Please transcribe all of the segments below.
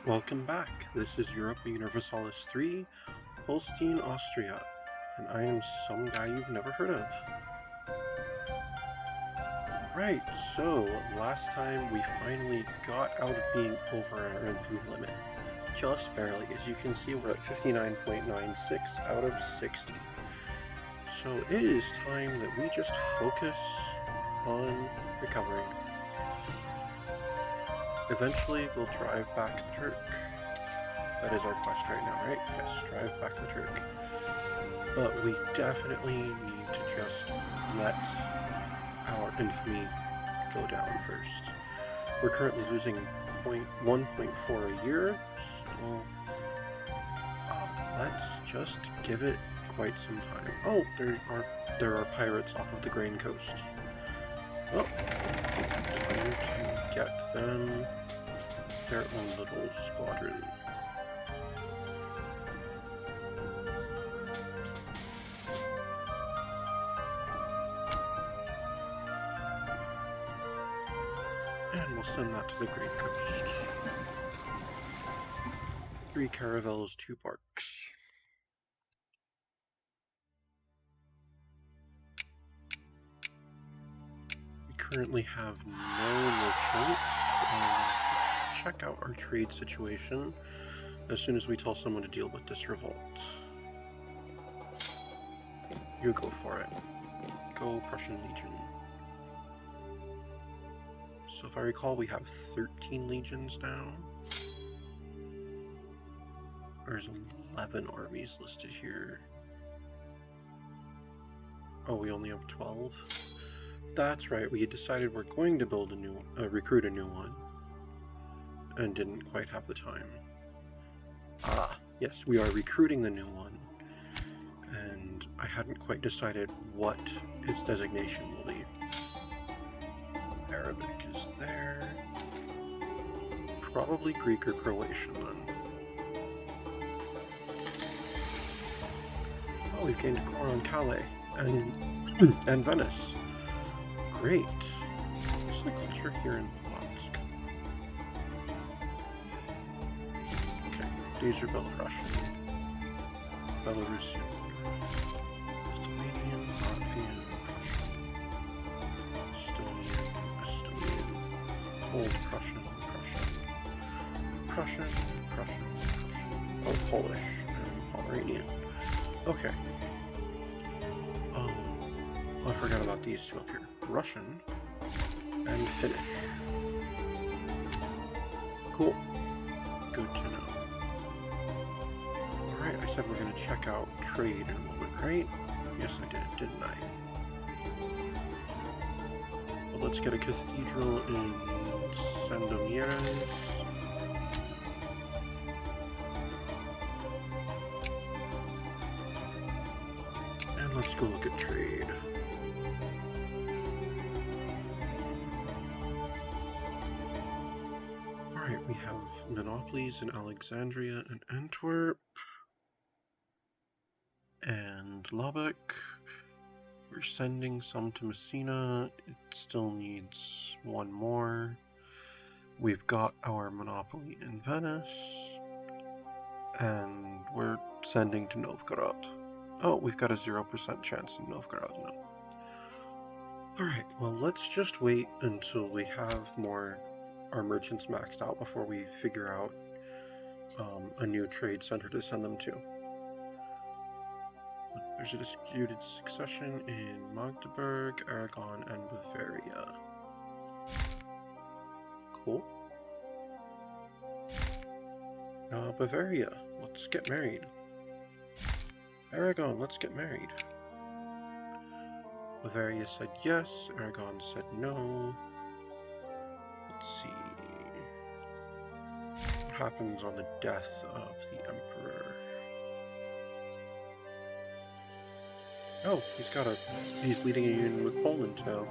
Welcome back. This is Europa Universalis 3, Holstein, Austria, and I am some guy you've never heard of. Right, so last time we finally got out of being over our infamy limit. Just barely. As you can see, we're at 59.96 out of 60. So it is time that we just focus on recovering. Eventually, we'll drive back to Turk. That is our quest right now, right? Yes, drive back to Turk. But we definitely need to just let our infamy go down first. We're currently losing 1.4 a year, so let's just give it quite some time. Oh, there are pirates off of the Grain Coast. Well, time to get them their own little squadron. And we'll send that to the Grain Coast. 3 caravels, 2 barks. We currently have no merchants. Let's check out our trade situation as soon as we tell someone to deal with this revolt. You go for it. Go Prussian Legion. So if I recall, we have 13 legions now. There's 11 armies listed here. Oh, we only have 12? That's right, we had decided we're going to build a new, recruit a new one, and didn't quite have the time. Ah, yes, we are recruiting the new one, and I hadn't quite decided what its designation will be. Arabic is there. Probably Greek or Croatian then. Oh, we've gained a core on Calais and Venice. Great. What's the culture here in Luhansk? Okay, these are Belarusian, Belarusian, Lithuanian, Latvian, Prussian, Estonian, Old Prussian, Prussian. Oh, Polish and Pomeranian. Okay. I forgot about these two up here. Russian and Finnish. Cool. Good to know. Alright, I said we're going to check out trade in a moment, right? Yes, I did, didn't I? Well, let's get a cathedral in Sandomierz. And let's go look at trade. Alright, we have monopolies in Alexandria and Antwerp. And Lubbock. We're sending some to Messina. It still needs one more. We've got our monopoly in Venice. And we're sending to Novgorod. Oh, we've got a 0% chance in Novgorod now. Alright, well, let's just wait until we have our merchants maxed out before we figure out a new trade center to send them to. There's a disputed succession in Magdeburg, Aragon, and Bavaria. Cool. Bavaria, let's get married. Aragon, let's get married. Bavaria said yes, Aragon said no. Let's see. What happens on the death of the Emperor? Oh, he's leading a union with Poland now.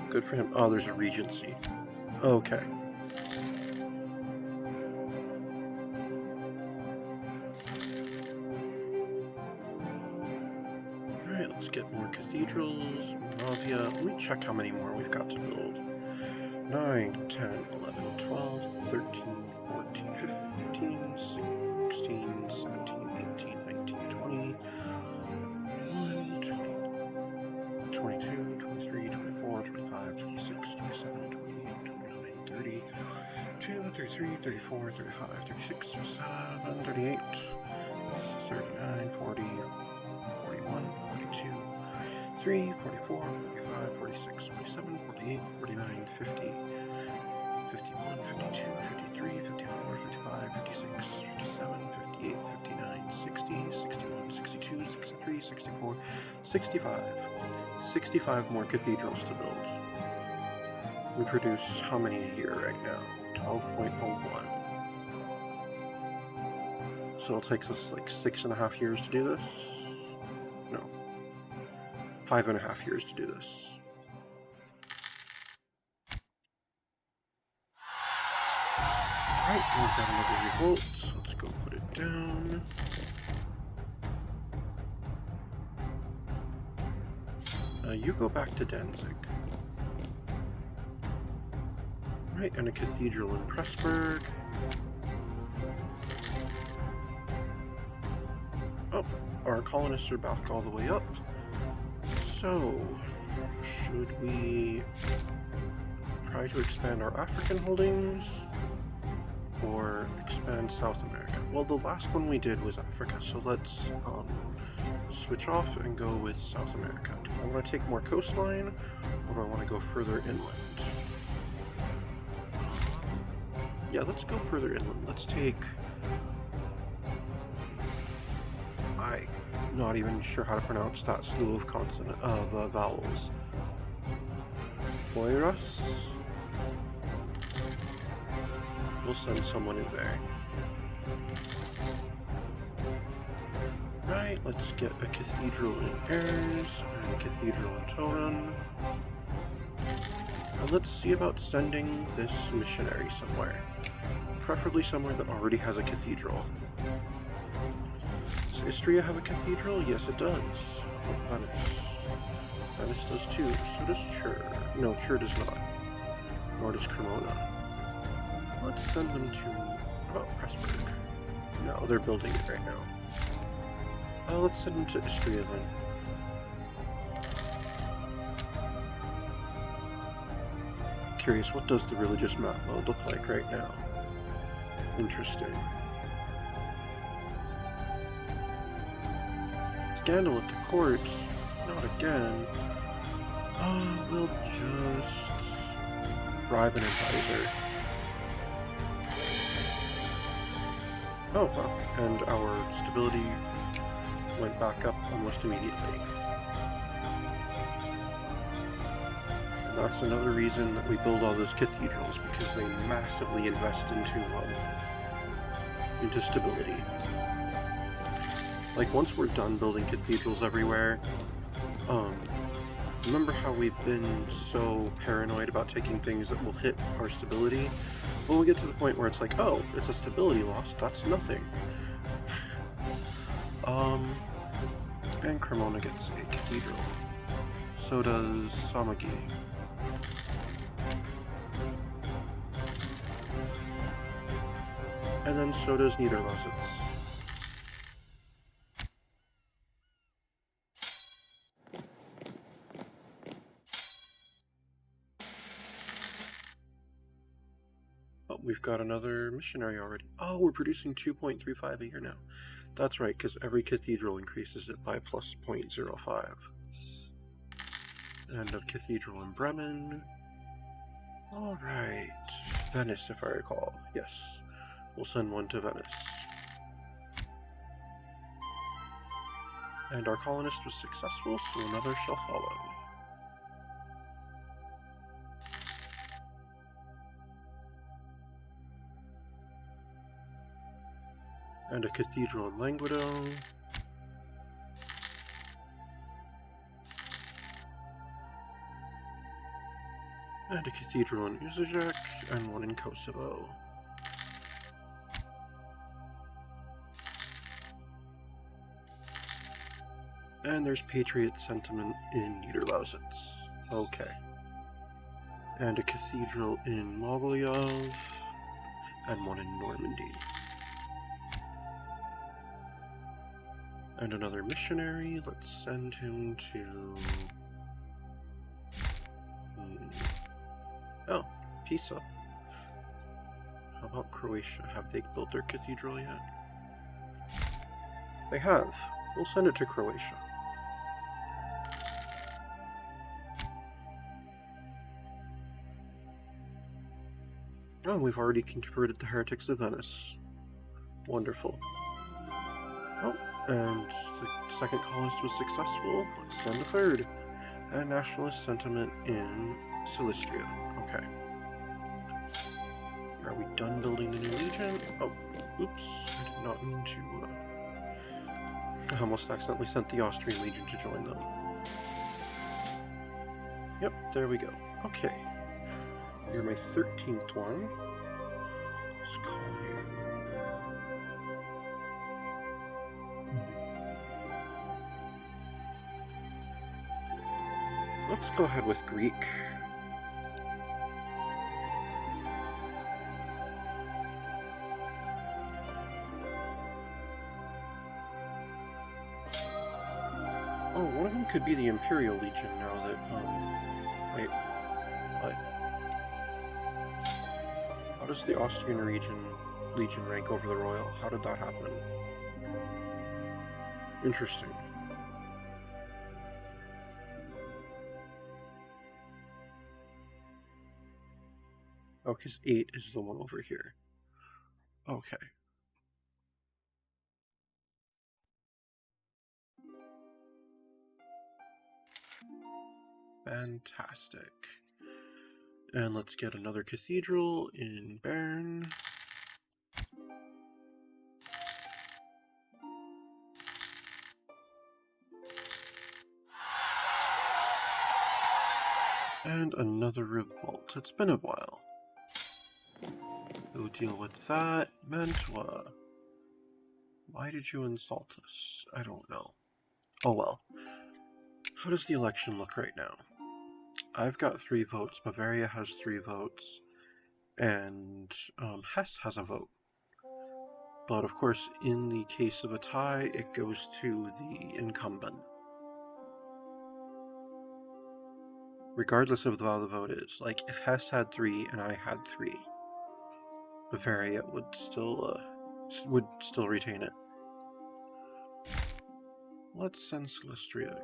Good for him. Oh, there's a regency. Okay. Alright, let's get more cathedrals. Moravia. Let me check how many more we've got to build. 9, 10, 11, 12, 13, 14, 15. 33, 34, 35, 36, 37, 38, 39, 40, 41, 42, 3, 44, 45, 46, 47, 48, 49, 50, 51, 52, 53, 54, 55, 56, 57, 58, 59, 60, 61, 62, 63, 64, 65. 65 more cathedrals to build. We produce how many a year right now? 12.01. So it takes us like 6.5 years to do this? No. 5.5 years to do this. Alright, we've got another revolt. Let's go put it down. You go back to Danzig. Right, and a cathedral in Pressburg. Oh, our colonists are back all the way up. So, should we try to expand our African holdings or expand South America? Well, the last one we did was Africa, so let's switch off and go with South America. Do I want to take more coastline, or do I want to go further inland? Yeah, let's go further inland. Let's take... I'm not even sure how to pronounce that slew of vowels. Oiras? We'll send someone in there. Right, let's get a cathedral in Ayers and a cathedral in Torun. And let's see about sending this missionary somewhere. Preferably somewhere that already has a cathedral. Does Istria have a cathedral? Yes, it does. Oh, Venice. Venice does too. So does Chur. No, Chur does not. Nor does Cremona. Let's send them to... oh, Pressburg. No, they're building it right now. Let's send them to Istria then. Curious, what does the religious map mode look like right now? Interesting. Scandal at the court? Not again. We'll just bribe an advisor. Oh, well, and our stability went back up almost immediately. And that's another reason that we build all those cathedrals, because they massively invest into stability. Like, once we're done building cathedrals everywhere, remember how we've been so paranoid about taking things that will hit our stability? Well, we get to the point where it's like, oh, it's a stability loss, that's nothing. And Cremona gets a cathedral. So does Samagi. And then so does Niederlausitz. Oh, we've got another missionary already. Oh, we're producing 2.35 a year now. That's right, because every cathedral increases it by plus 0.05. And a cathedral in Bremen. Alright. Venice, if I recall. Yes. We'll send one to Venice. And our colonist was successful, so another shall follow. And a cathedral in Languedoc. And a cathedral in Uzajek, and one in Kosovo. And there's patriot sentiment in Niederlausitz. Okay. And a cathedral in Mogilev, and one in Normandy. And another missionary, let's send him to... oh, Pisa. How about Croatia? Have they built their cathedral yet? They have. We'll send it to Croatia. Oh, we've already converted the heretics of Venice. Wonderful. Oh, and the second colonist was successful. Let's burn the third. And nationalist sentiment in Silistria. Okay. Are we done building the new legion? Oh, oops. I did not mean to... I almost accidentally sent the Austrian legion to join them. Yep, there we go. Okay. You're my 13th one. Let's call you... Let's go ahead with Greek. Oh, one of them could be the Imperial Legion now that, wait, what? How does the Austrian Legion rank over the Royal? How did that happen? Interesting. Oh, because 8 is the one over here. Okay. Fantastic. And let's get another cathedral in Bern. And another revolt. It's been a while. We'll deal with that. Mantua. Why did you insult us? I don't know. Oh well. How does the election look right now? I've got 3 votes, Bavaria has 3 votes, and Hesse has a vote. But of course, in the case of a tie, it goes to the incumbent. Regardless of how the vote is. Like, if Hesse had 3 and I had 3, Bavaria would still retain it. Let's send Silesia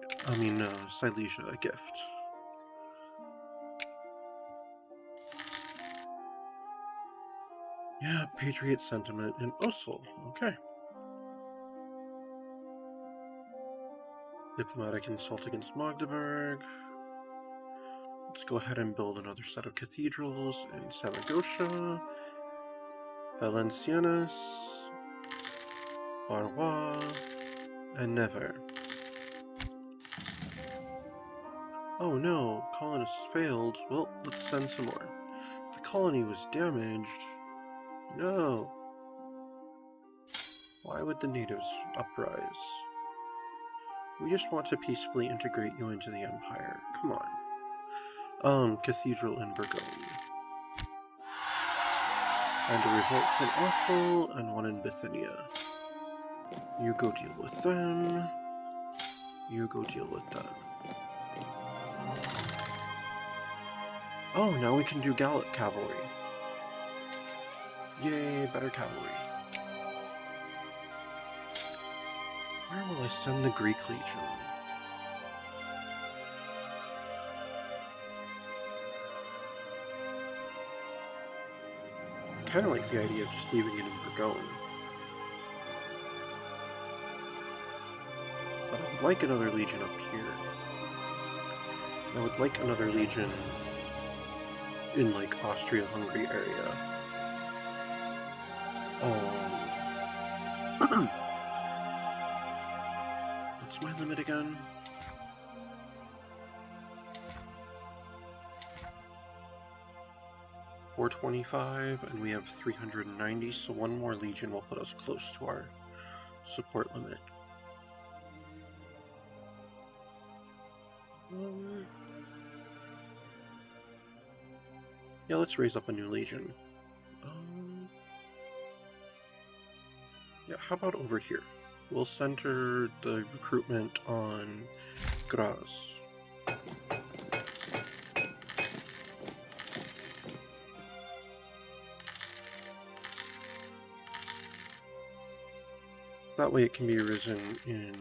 a gift. Yeah, Patriot sentiment in Oslo. Okay. Diplomatic insult against Magdeburg. Let's go ahead and build another set of cathedrals in Saragossa, Valenciennes, Arrois, and Nevers. Oh no, colonists failed. Well, let's send some more. The colony was damaged. No. Why would the natives uprise? We just want to peacefully integrate you into the empire. Come on. Cathedral in Burgoyne. And a revolt in Oslo, and one in Bithynia. You go deal with them. You go deal with them. Oh, now we can do Gallic cavalry. Yay, better cavalry. Where will I send the Greek Legion? I kind of like the idea of just leaving it in Burgoyne. But I would like another legion up here. I would like another legion in, like, Austria-Hungary area. What's my limit again? $425, and we have 390, so one more legion will put us close to our support limit. Yeah, let's raise up a new legion. Yeah, how about over here? We'll center the recruitment on Graz. That way it can be arisen in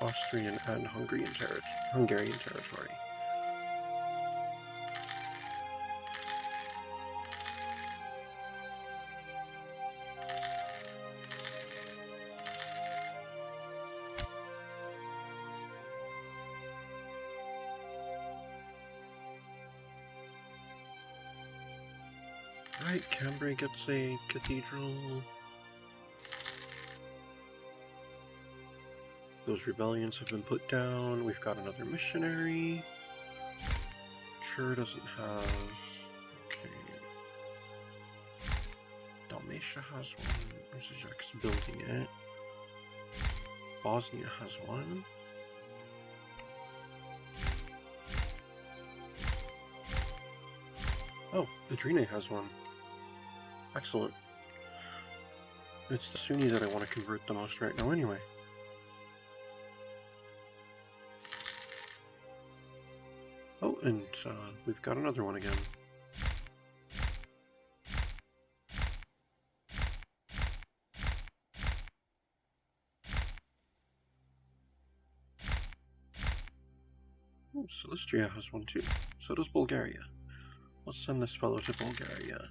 Austrian and Hungarian territory. Right, Cambrai gets a cathedral. Those rebellions have been put down. We've got another missionary. Sure doesn't have... Okay. Dalmatia has one. Zyzek's building it. Bosnia has one. Oh, Adrene has one. Excellent. It's the Sunni that I want to convert the most right now anyway. Oh, and we've got another one again. Oh, Silistria has one too. So does Bulgaria. Let's send this fellow to Bulgaria.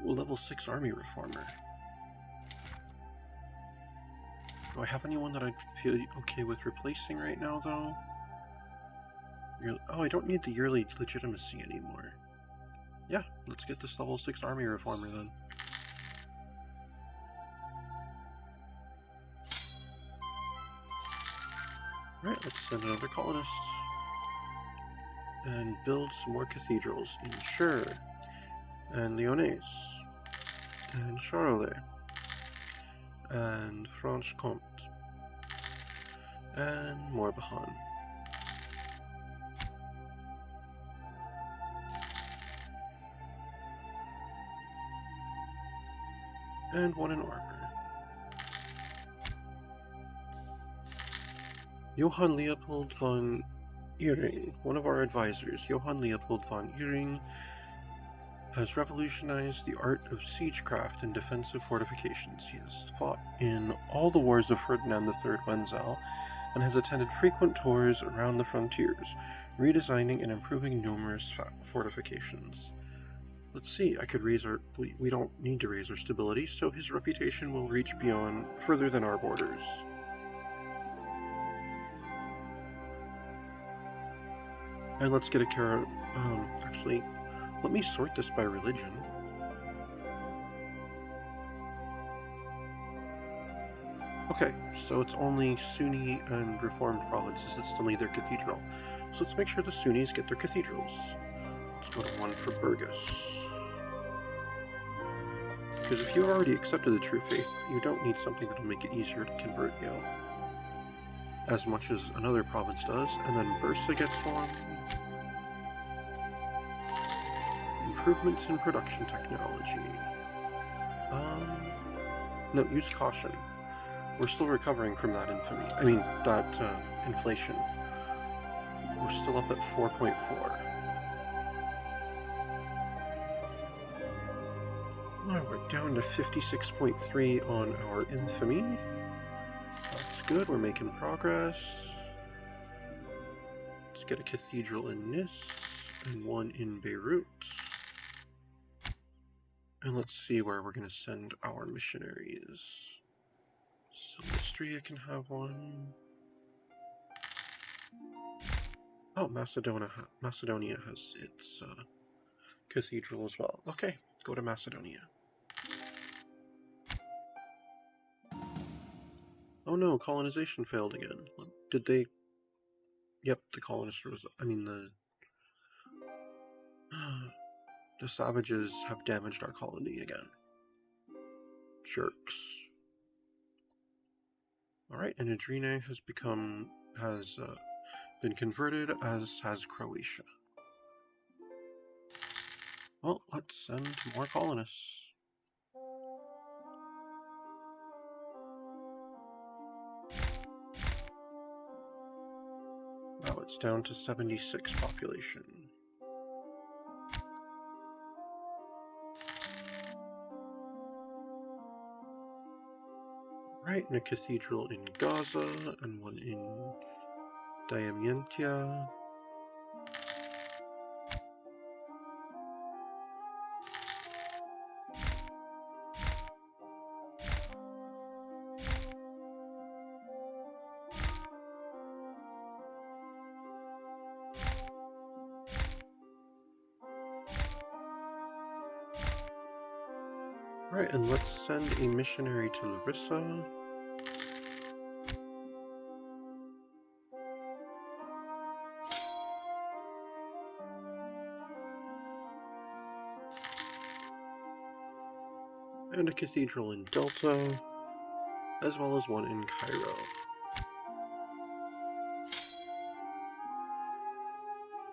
Level 6 army reformer. Do I have anyone that I'd feel okay with replacing right now, though? Oh, I don't need the yearly legitimacy anymore. Yeah, let's get this level 6 army reformer then. Right, let's send another colonist. And build some more cathedrals in Chur, and Lyonnais, and Charolais, and Franche-Comte, and Morbihan. And one in armor. Johann Leopold von Iring, one of our advisors, Johann Leopold von Iring, has revolutionized the art of siegecraft and defensive fortifications. He has fought in all the wars of Ferdinand III Wenzel and has attended frequent tours around the frontiers, redesigning and improving numerous fortifications. Let's see, I could raise our... We don't need to raise our stability, so his reputation will reach beyond further than our borders. And let's get a carrot. Actually, let me sort this by religion. Okay, so it's only Sunni and Reformed provinces that still need their cathedral. So let's make sure the Sunnis get their cathedrals. Let's go to one for Burgos. Because if you've already accepted the true faith, you don't need something that'll make it easier to convert you. As much as another province does. And then Bursa gets one. Improvements in production technology. No, use caution. We're still recovering from that infamy. I mean, that inflation. We're still up at 4.4. Oh, we're down to 56.3 on our infamy. That's good, we're making progress. Let's get a cathedral in Nice and one in Beirut. And let's see where we're going to send our missionaries. Silistria can have one. Oh, Macedonia has its cathedral as well. Okay, go to Macedonia. Oh no, colonization failed again. Did they... Yep, the colonists was... I mean, the savages have damaged our colony again. Jerks. Alright, and Adrene has been converted, as has Croatia. Well, let's send more colonists. it's down to 76 population. Right, and a cathedral in Gaza, and one in Diamantia. Right, and let's send a missionary to Larissa. And a cathedral in Delta, as well as one in Cairo.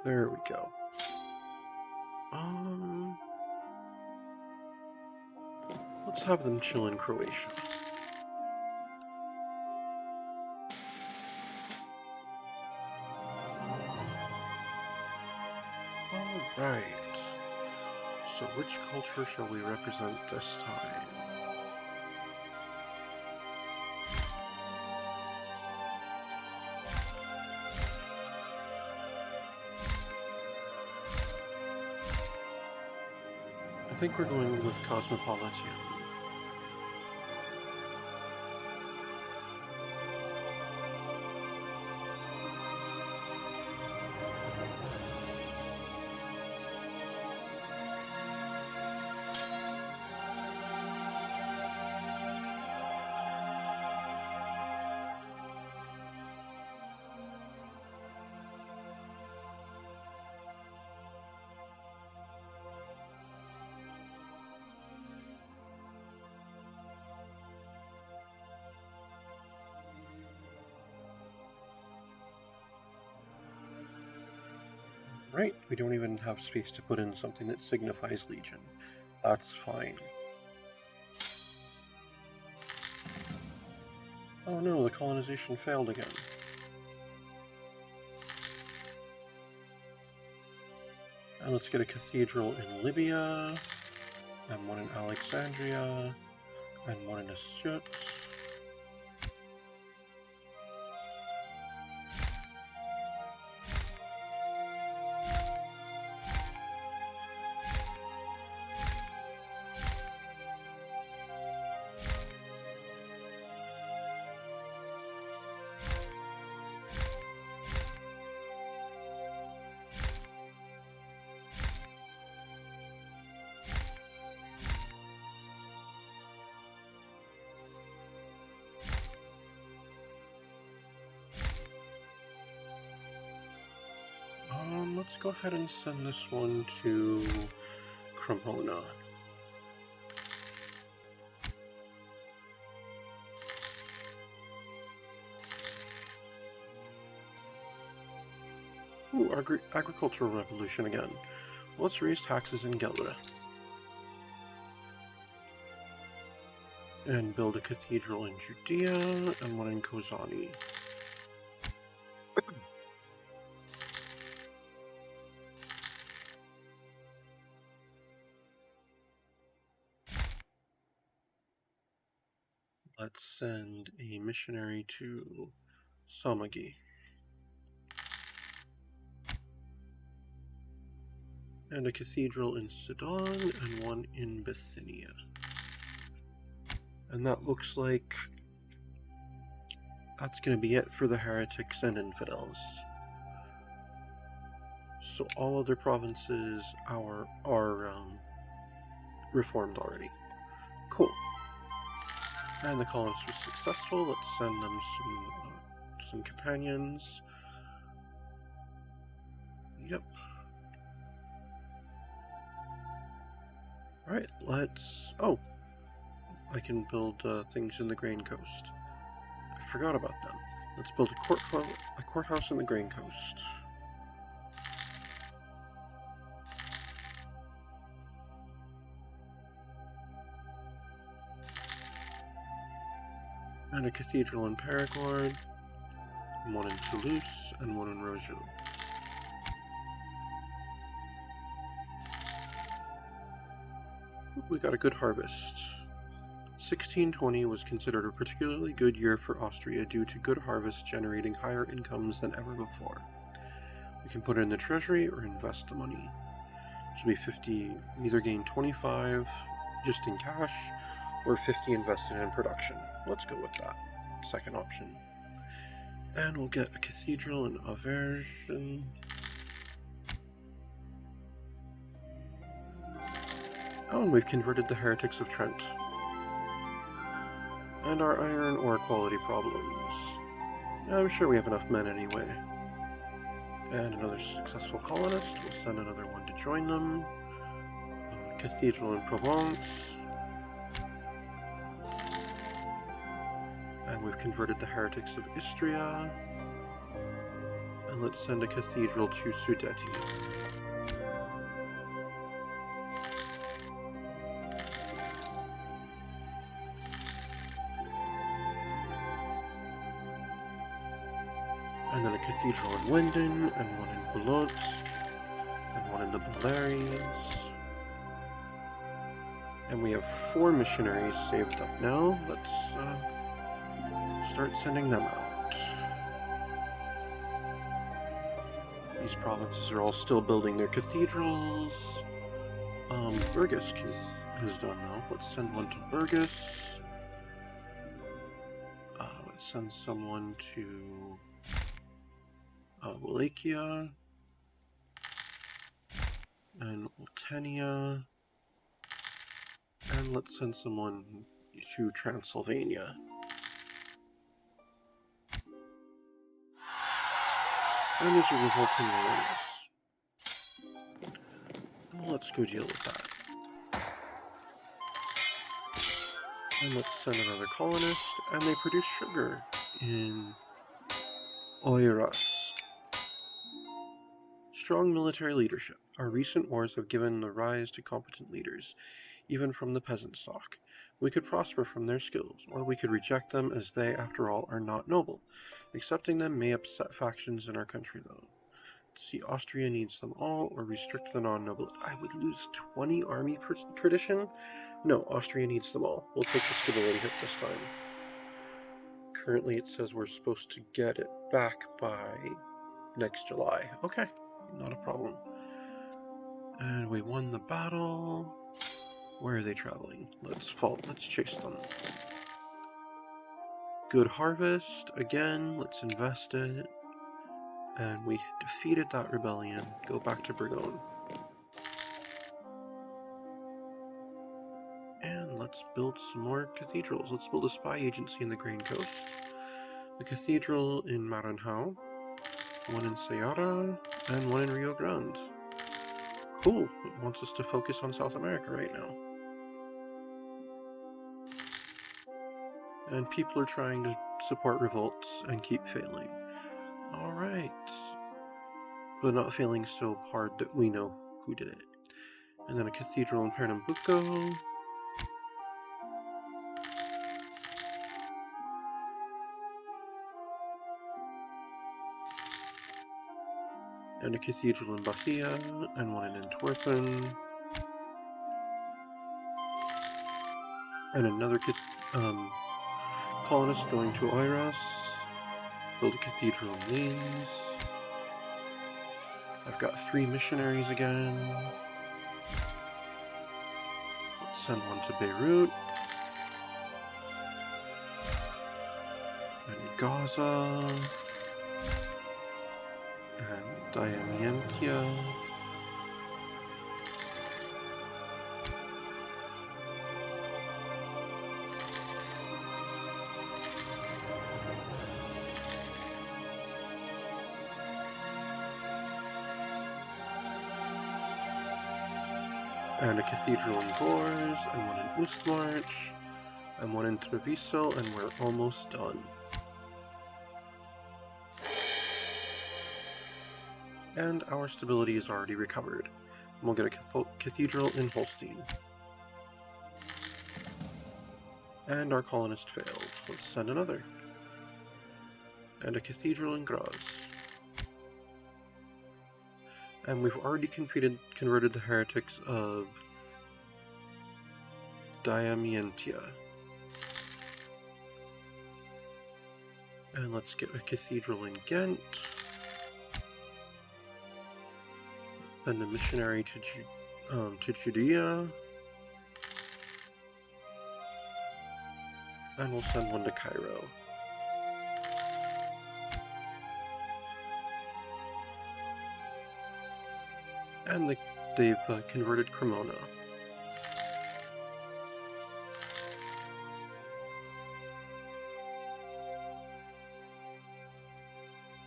There we go. Let's have them chill in Croatia. Alright. So which culture shall we represent this time? I think we're going with Cosmopolitan. Right, we don't even have space to put in something that signifies Legion. That's fine. Oh no, the colonization failed again. And let's get a cathedral in Libya, and one in Alexandria, and one in Asyut. Let's go ahead and send this one to Cremona. Ooh, agricultural revolution again. Let's raise taxes in Gelre. And build a cathedral in Judea, and one in Kozani. Let's send a missionary to Samagi. And a cathedral in Sidon, and one in Bithynia. And that looks like that's going to be it for the heretics and infidels. So all other provinces are reformed already. Cool. And the colonist was successful. Let's send them some companions. Yep. Alright, let's... Oh! I can build things in the Grain Coast. I forgot about them. Let's build a courthouse in the Grain Coast. And a cathedral in Paraguay. one in Toulouse, and one in Roseau. We got a good harvest. 1620 was considered a particularly good year for Austria due to good harvests generating higher incomes than ever before. We can put it in the treasury or invest the money. Should be 50, either gain 25 just in cash or 50 invested in production. Let's go with that second option. And we'll get a cathedral in Auvergne. Oh, and we've converted the heretics of Trent. And our iron ore quality problems. I'm sure we have enough men anyway. And another successful colonist. We'll send another one to join them. Cathedral in Provence. And we've converted the heretics of Istria. And let's send a cathedral to Sudeti. And then a cathedral in Linden, and one in Polotsk, and one in the Baleares. And we have 4 missionaries saved up now. Let's start sending them out. These provinces are all still building their cathedrals. Burgos is done now. Let's send one to Burgos. Let's send someone to Wallachia and Oltenia, and let's send someone to Transylvania. And there's a revolt in Wales. Let's go deal with that. And let's send another colonist, and they produce sugar in Oiras. Strong military leadership. Our recent wars have given the rise to competent leaders, even from the peasant stock. We could prosper from their skills, or we could reject them as they, after all, are not noble. Accepting them may upset factions in our country, though. See, Austria needs them all, or restrict the non-noble. I would lose 20 army tradition? No, Austria needs them all. We'll take the stability hit this time. Currently it says we're supposed to get it back by next July. Okay, not a problem. And we won the battle. Where are they traveling? Let's chase them. Good harvest. Again, let's invest it. And we defeated that rebellion. Go back to Burgoyne. And let's build some more cathedrals. Let's build a spy agency in the Grain Coast. The cathedral in Maranhão. One in Ceará. And one in Rio Grande. Cool. It wants us to focus on South America right now. And people are trying to support revolts and keep failing. Alright. But not failing so hard that we know who did it. And then a cathedral in Pernambuco. And a cathedral in Bahia, and one in Antwerpen. And another colonist going to Oiras. Build a cathedral in Leeds. I've got 3 missionaries again. Let's send one to Beirut. And Gaza. And Diamientia. And a cathedral in Bourges, and one in Ustmarch, and one in Treviso, and we're almost done. And our stability is already recovered. And we'll get a cathedral in Holstein. And our colonist failed. Let's send another. and a cathedral in Graz. And we've already converted the heretics of Diamientia. And let's get a cathedral in Ghent. Send a missionary to Judea. And we'll send one to Cairo. And they've converted Cremona.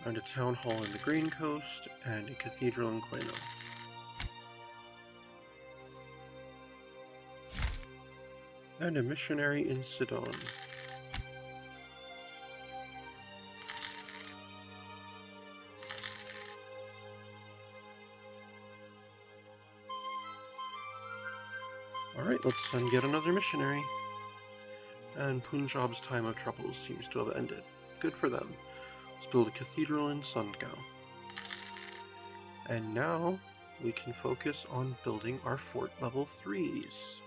And a town hall in the Green Coast, and a cathedral in Queno. And a missionary in Sidon. Alright, let's send yet another missionary. And Punjab's time of troubles seems to have ended. Good for them. Let's build a cathedral in Sundgau. And now we can focus on building our fort level 3s.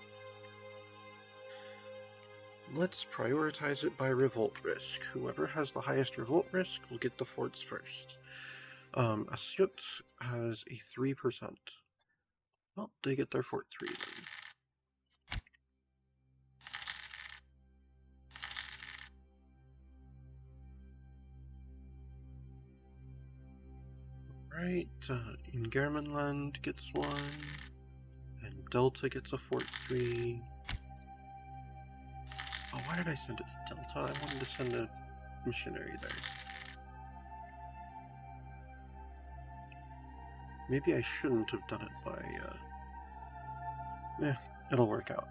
Let's prioritize it by revolt risk. Whoever has the highest revolt risk will get the forts first. Asyut has a 3%. Well, they get their fort 3 then. Right, in Germanland gets 1, and Delta gets a fort 3. Oh, why did I send it to Delta? I wanted to send a missionary there. Maybe I shouldn't have done it by, it'll work out.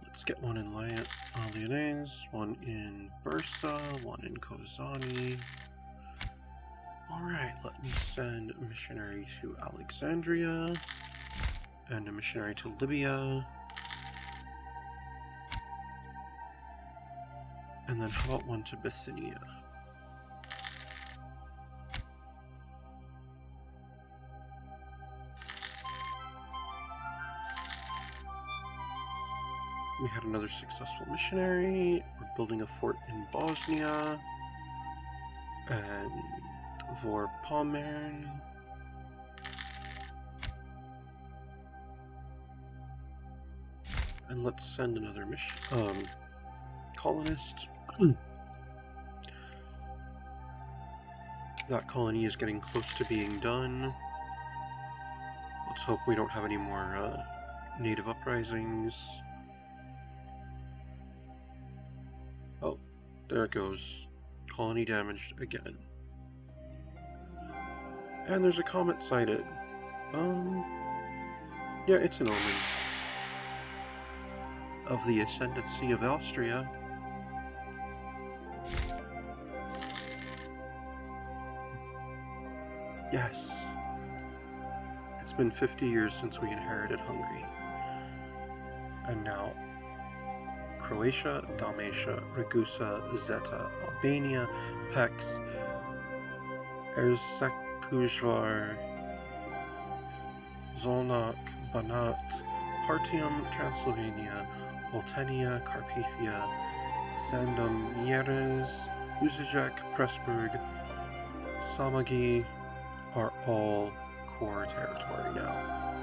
Let's get one in Lyonnaise, one in Bursa, one in Kozani. Alright, let me send a missionary to Alexandria, and a missionary to Libya. And then how about one to Bithynia? We had another successful missionary. We're building a fort in Bosnia. And Vorpommern. And let's send another colonist. That colony is getting close to being done. Let's hope we don't have any more native uprisings. Oh, there it goes. Colony damaged again. And there's a comet sighted. Yeah, it's an omen of the ascendancy of Austria. Yes. It's been 50 years since we inherited Hungary. And now Croatia, Dalmatia, Ragusa, Zeta, Albania, Pex, Erzsébetszsar, Zolnok, Banat, Partium, Transylvania, Oltenia, Carpathia, Sandom, Mieres, Uzajek, Pressburg, Samagi are all core territory now.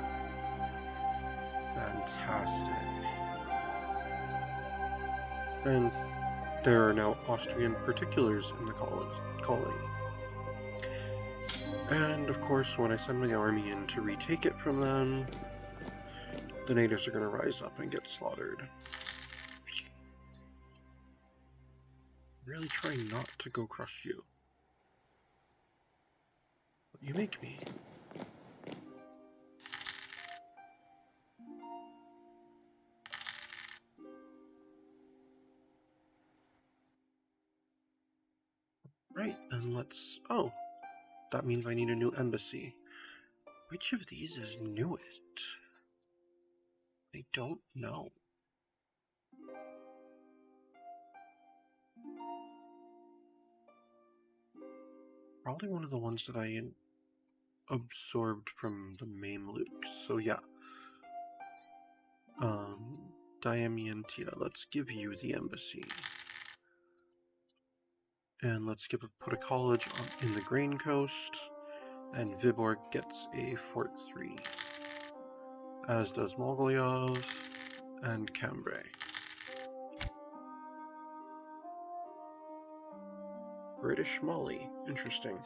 Fantastic. And there are now Austrian particulars in the colony. And of course, when I send my army in to retake it from them, the natives are going to rise up and get slaughtered. Really trying not to go crush you. But you make me. Right, and let's... Oh, that means I need a new embassy. Which of these is newest? I don't know. probably one of the ones that I absorbed from the Mamelukes. So yeah. Diamiantia, let's give you the embassy. And let's put a college in the Grain Coast. And Viborg gets a Fort 3. As does Mogilev and Cambrai. British Mali, interesting.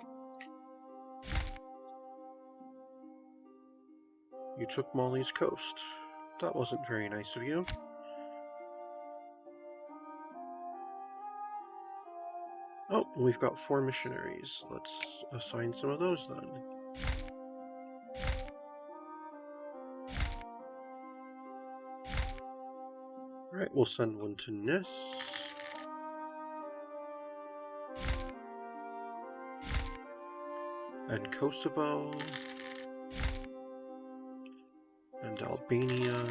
You took Mali's coast. That wasn't very nice of you. Oh, we've got 4 missionaries. Let's assign some of those then. Alright, we'll send one to Nis. And Kosovo. And Albania.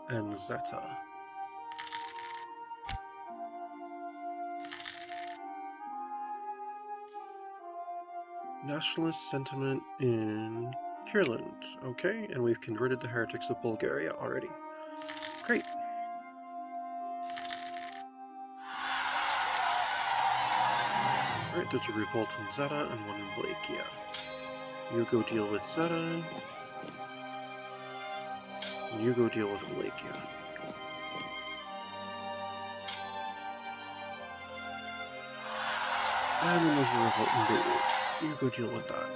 And Zeta. Nationalist sentiment in Kirland. Okay, and we've converted the heretics of Bulgaria already. Great. Alright, there's a revolt in Zeta and one in Wallachia. You go deal with Zeta. You go deal with Wallachia. And then there's a revolt in Beirut. You go deal with that.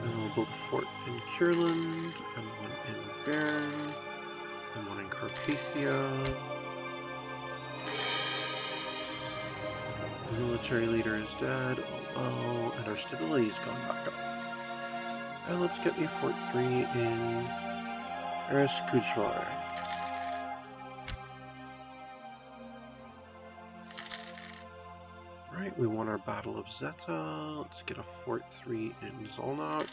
And we'll build a fort in Kirland, and one in Bern, and one in Carpathia. The military leader is dead, oh, and our stability's gone back up. And let's get a Fort 3 in Eres-Kujvar. Right, we won our Battle of Zeta. Let's get a Fort 3 in Zolnok.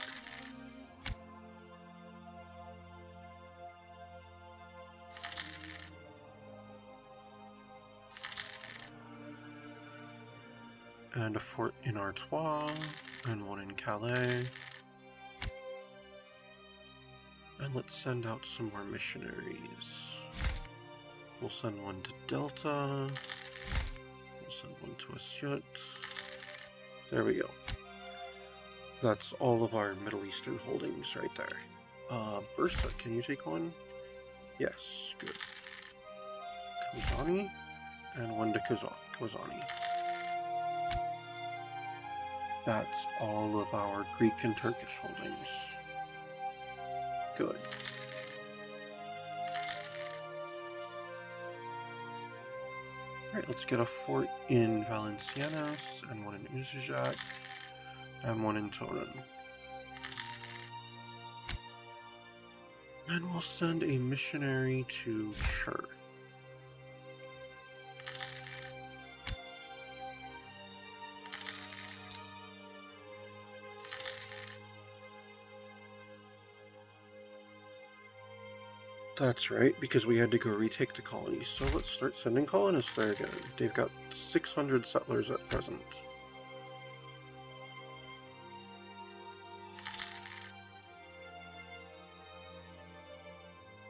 And a fort in Artois, and one in Calais. And let's send out some more missionaries. We'll send one to Delta. We'll send one to Asyut. There we go. That's all of our Middle Eastern holdings right there. Bursa, can you take one? Yes, good. Kozani, and one to Kozani. That's all of our Greek and Turkish holdings. Good. Alright, let's get a fort in Valenciennes, and one in Uzujak, and one in Torun. And we'll send a missionary to Chur. That's right, because we had to go retake the colonies, so let's start sending colonists there again. They've got 600 settlers at present.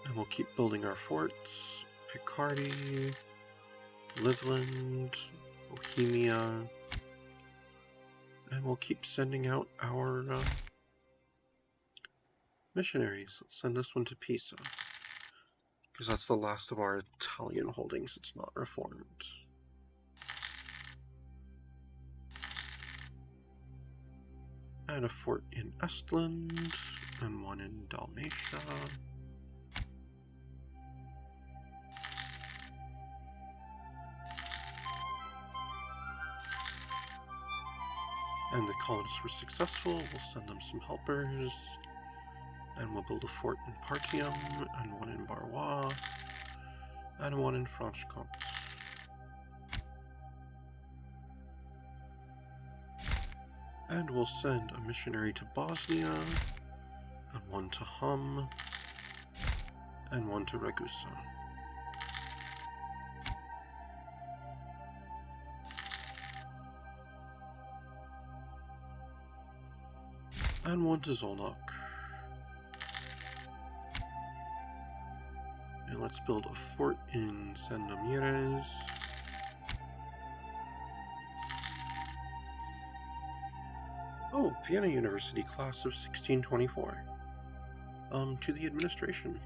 And we'll keep building our forts. Picardy, Livland, Bohemia. And we'll keep sending out our missionaries. Let's send this one to Pisa, because that's the last of our Italian holdings that's not reformed. And a fort in Estland, and one in Dalmatia. And the colonists were successful. We'll send them some helpers. And we'll build a fort in Partium, and one in Barrois, and one in Franche-Comté. And we'll send a missionary to Bosnia, and one to Hum, and one to Ragusa. And one to Zolnok. And let's build a fort in Sandomierz. Oh, Vienna University, class of 1624. To the administration.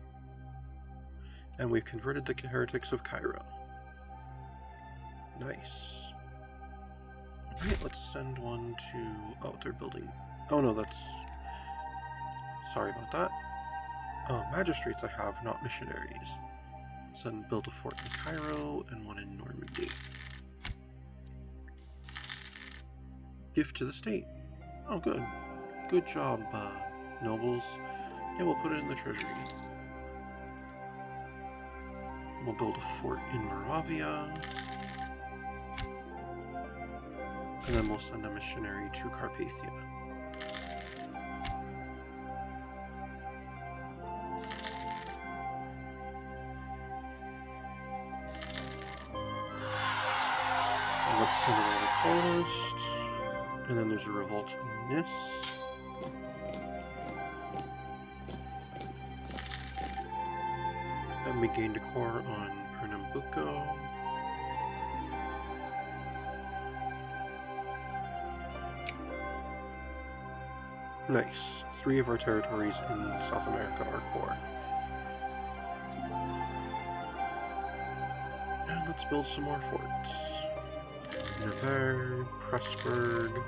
And we've converted the heretics of Cairo. Nice. Alright, let's send one to... Oh, they're building... Oh no, that's... Sorry about that. Magistrates I have, not missionaries. Send build a fort in Cairo and one in Normandy. Gift to the state. Oh, good. Good job, nobles. Yeah, we'll put it in the treasury. We'll build a fort in Moravia. And then we'll send a missionary to Carpathia. And let's send another colonist. And then there's a revolt in Nis. And we gained a core on Pernambuco. Nice. 3 of our territories in South America are core. And let's build some more forts. Nevers, Pressburg,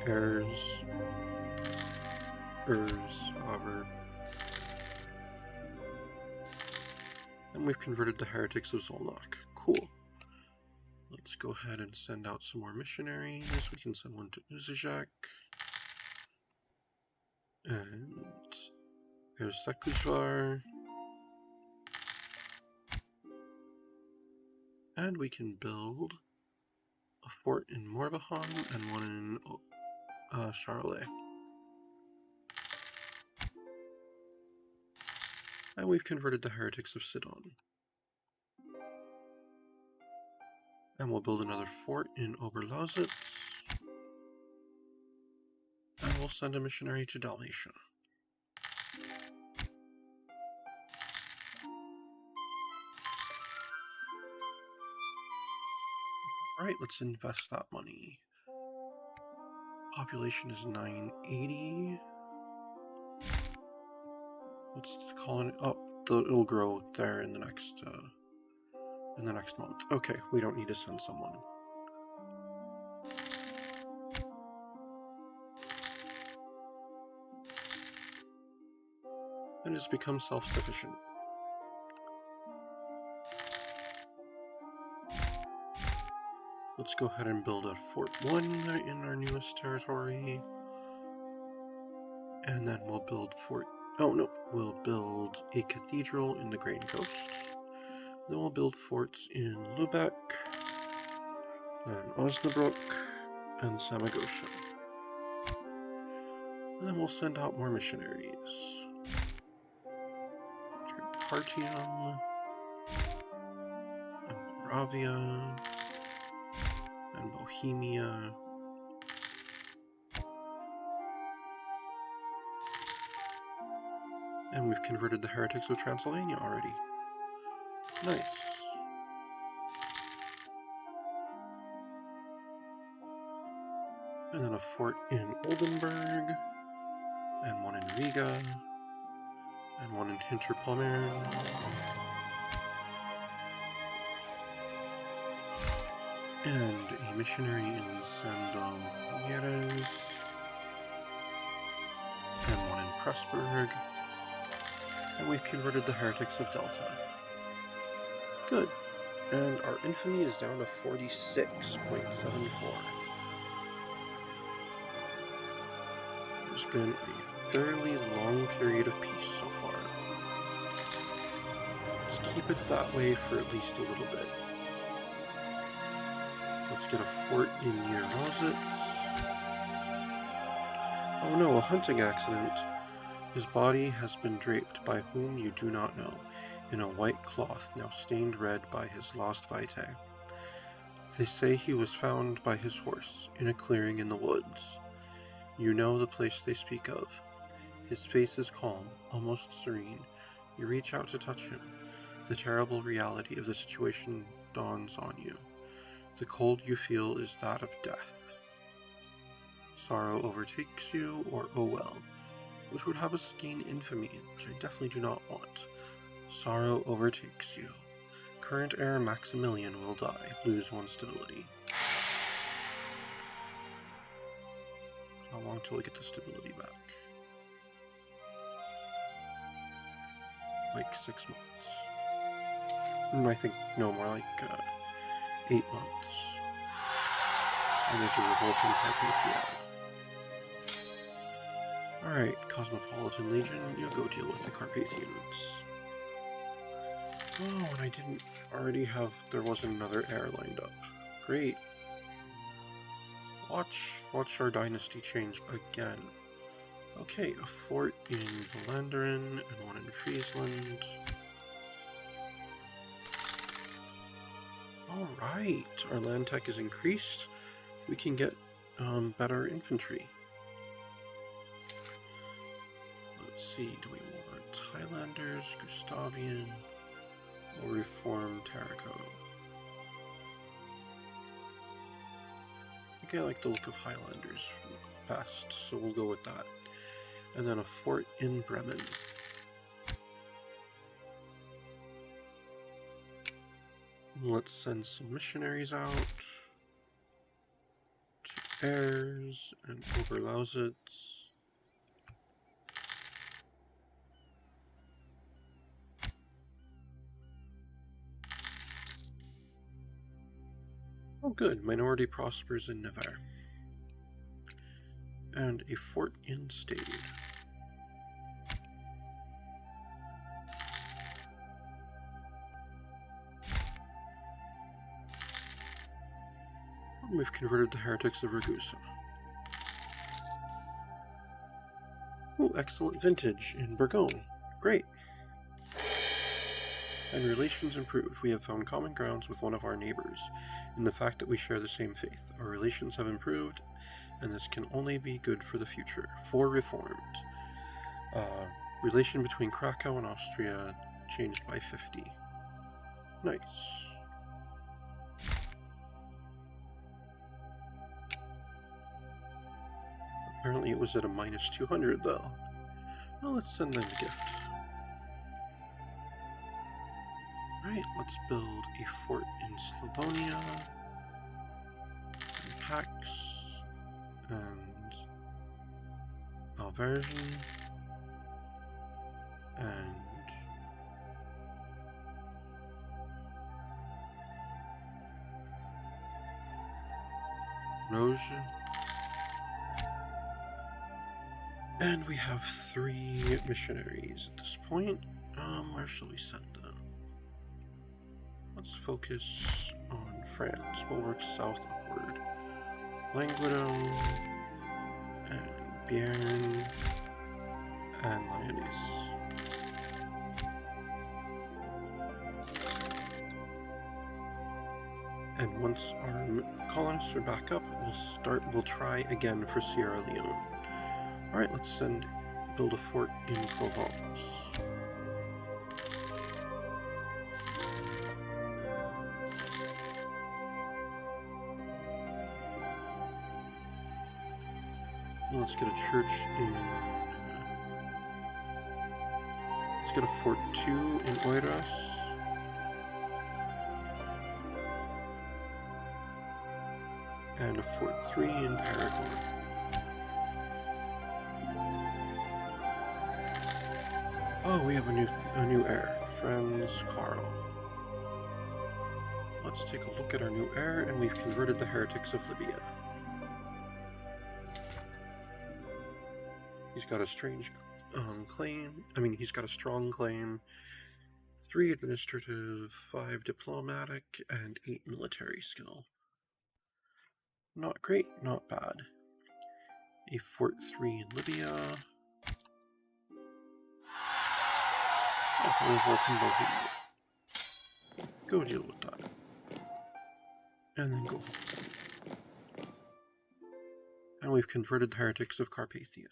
Ers, however. And we've converted the heretics of Zolnok. Cool. Let's go ahead and send out some more missionaries. We can send one to Uzajak. And there's Sakuzvar. And we can build a fort in Morbihan and one in Charolais. And we've converted the heretics of Sidon. And we'll build another fort in Oberlausitz. And we'll send a missionary to Dalmatia. Alright, let's invest that money. Population is 980. What's the colony? Oh, it'll grow there in the next month. Okay, we don't need to send someone. And it's become self-sufficient. Let's go ahead and build a Fort 1 in our newest territory. And then we'll build we'll build a cathedral in the Grain Coast. Then we'll build forts in Lubeck, then Osnabrück, and Samogosha. And then we'll send out more missionaries. Partium, and Moravia, and Bohemia. And we've converted the heretics of Transylvania already. Nice. And then a fort in Oldenburg, and one in Riga, and one in Hinterpommern. And a missionary in Sandomierz, and one in Pressburg. And we've converted the heretics of Delta. Good. And our infamy is down to 46.74. It's been a fairly long period of peace so far. Let's keep it that way for at least a little bit. Let's get a fort in Niederlausitz. Oh no, a hunting accident. His body has been draped by whom you do not know, in a white cloth now stained red by his lost vitae. They say he was found by his horse, in a clearing in the woods. You know the place they speak of. His face is calm, almost serene. You reach out to touch him. The terrible reality of the situation dawns on you. The cold you feel is that of death. Sorrow overtakes you, or oh well, which would have us gain infamy, which I definitely do not want. Sorrow overtakes you. Current heir Maximilian will die, lose one stability. How long till we get the stability back? Like 6 months. I think, no, more like 8 months. And there's a revolting Carpathia. Alright, Cosmopolitan Legion, you go deal with the Carpathians. Oh, and I didn't already have... There wasn't another heir lined up. Great. Watch our dynasty change again. Okay, a fort in Valanderen and one in Friesland. Alright, our land tech is increased. We can get better infantry. Let's see, do we want Highlanders, Gustavian, or Reform Taraco? I think I like the look of Highlanders from the past, so we'll go with that. And then a fort in Bremen. Let's send some missionaries out to Heirs and Oberlausitz. Oh good, minority prospers in Navarre. And a fort in Stade. We've converted the heretics of Ragusa. Oh, excellent vintage in Bourgogne. Great. And relations improved. We have found common grounds with one of our neighbors in the fact that we share the same faith. Our relations have improved, and this can only be good for the future. 4 reformed. Relation between Krakow and Austria changed by 50. Nice. Apparently it was at a minus 200 though. Well, let's send them a gift. Alright, let's build a fort in Slavonia, and Pax, and Alversion, and Roge. And we have 3 missionaries at this point. Where shall we send them? Let's focus on France. We'll work south upward. Languedoc, and Béarn, and Lyonesse. And once our colonists are back up, we'll try again for Sierra Leone. Alright, let's build a fort in Provence. Let's get a church in... Let's get a fort 2 in Oiras. And a fort 3 in Paraguay. Oh, we have a new heir, Franz Karl. Let's take a look at our new heir, and we've converted the heretics of Libya. He's got a strange claim. I mean, he's got a strong claim. 3 administrative, 5 diplomatic, and 8 military skill. Not great, not bad. A fort 3 in Libya. revolt in Bohemia. Go deal with that. And then go home. And we've converted the heretics of Carpathia.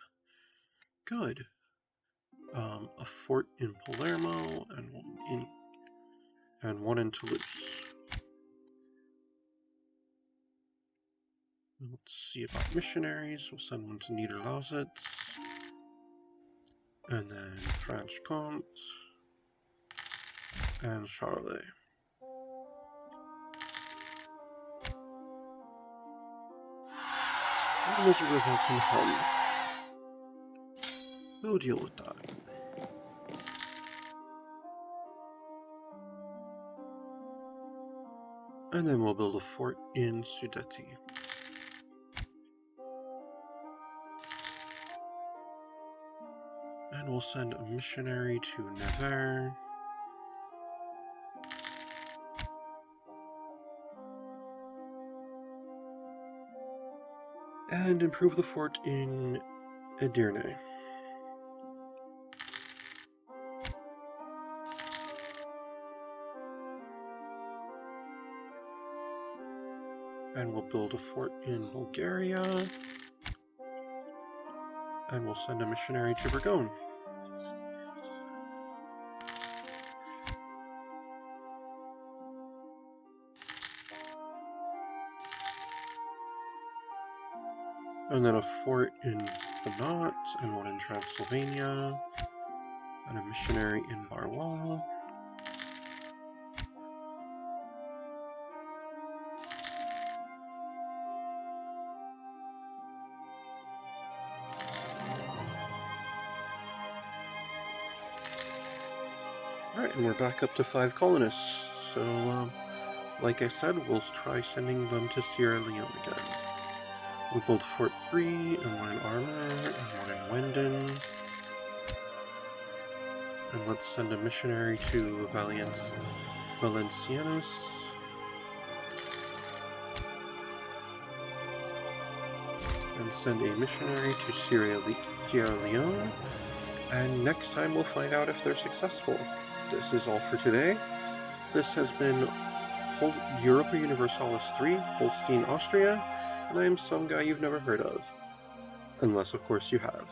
Good. A fort in Palermo and one in Toulouse. Let's see about missionaries. We'll send one to Niederlausitz. And then Franche-Comte. And Charolais. And there's a revolt in Hum. We'll deal with that. And then we'll build a fort in Sudeti. And we'll send a missionary to Nevers. And improve the fort in Edirne. And we'll build a fort in Bulgaria. And we'll send a missionary to Burgone. And then a fort in Banat, and one in Transylvania, and a missionary in Barlois. Alright, and we're back up to 5 colonists. So, like I said, we'll try sending them to Sierra Leone again. We'll build Fort 3, and one in Armor, and one in Wenden. And let's send a missionary to Valenciennes. And send a missionary to Sierra Leone. And next time we'll find out if they're successful. This is all for today. This has been Europa Universalis 3, Holstein, Austria, and I'm some guy you've never heard of. Unless, of course, you have.